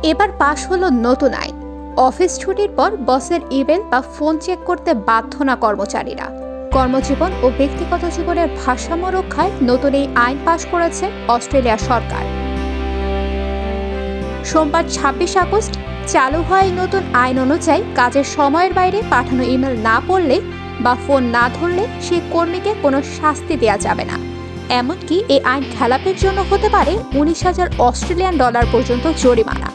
এবার পাশ হলো নতুন আইন। অফিস ছুটির পর বসের ইমেল বা ফোন চেক করতে বাধ্য না কর্মচারীরা। কর্মজীবন ও ব্যক্তিগত জীবনের ভারসাম্য রক্ষায় নতুন এই আইন পাশ করেছে অস্ট্রেলিয়ার সরকার। সোমবার ২৬ আগস্ট চালু হয় এই নতুন আইন অনুযায়ী কাজের সময়ের বাইরে পাঠানো ইমেল না পড়লে বা ফোন না ধরলে সেই কর্মীকে কোনো শাস্তি দেওয়া যাবে না। এমনকি এই আইন খেলাপের জন্য হতে পারে ১৯,০০০ অস্ট্রেলিয়ান ডলার পর্যন্ত জরিমানা।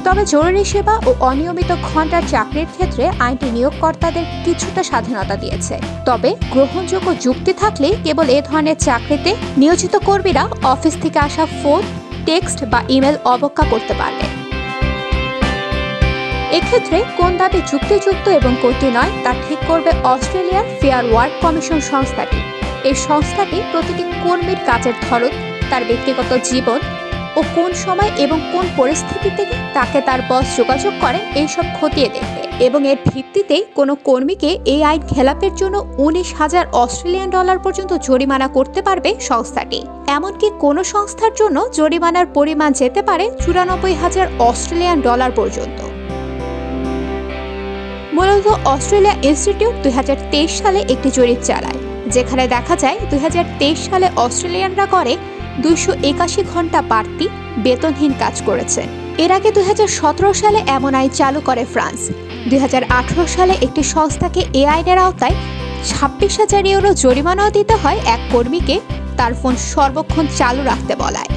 তবে জরুরি সেবা ও অনিয়মিত ঘণ্টার চাকরির ক্ষেত্রে আইনটি নিয়োগকর্তাদের কিছুটা স্বাধীনতা দিয়েছে। তবে গ্রহণযোগ্য যুক্তি থাকলে কেবল এ ধরনের চাকরিতে নিয়োজিত কর্মীরা অফিস থেকে আসা ফোন, টেক্সট বা ইমেল অবজ্ঞা করতে পারবে। এক্ষেত্রে কোন দাবি যুক্তিযুক্ত এবং কোনটি নয় তা ঠিক করবে অস্ট্রেলিয়ার ফেয়ার ওয়ার্ক কমিশন সংস্থাটি। এই সংস্থাটি প্রতিটি কর্মীর কাজের ধরন, তার ব্যক্তিগত জীবন ও কোন সময় এবং কোন পরিস্থিতি থেকে তাকে তার বস যোগাযোগ করে এইসব খতিয়ে দেখবে এবং এর ভিত্তিতেই কোনো কর্মীকে এই আইন খেলাপের জন্য ১৯,০০০ অস্ট্রেলিয়ান ডলার পর্যন্ত জরিমানা করতে পারবে সংস্থাটি। এমনকি কোনো সংস্থার জন্য জরিমানার পরিমাণ যেতে পারে ৯৪,০০০ অস্ট্রেলিয়ান ডলার পর্যন্ত। মূলত অস্ট্রেলিয়া ইনস্টিটিউট ২০২৩ সালে একটি জরিপ চালায়, যেখানে দেখা যায় ২০২৩ সালে অস্ট্রেলিয়ানরা করে ২৮১ ঘন্টা বাড়তি বেতনহীন কাজ করেছেন। এর আগে ২০১৭ সালে এমন আইন চালু করে ফ্রান্স। ২০১৮ সালে একটি সংস্থাকে এ আইনের আওতায় ২৬,০০০ ইউরো জরিমানাও দিতে হয় এক কর্মীকে তার ফোন সর্বক্ষণ চালু রাখতে বলায়।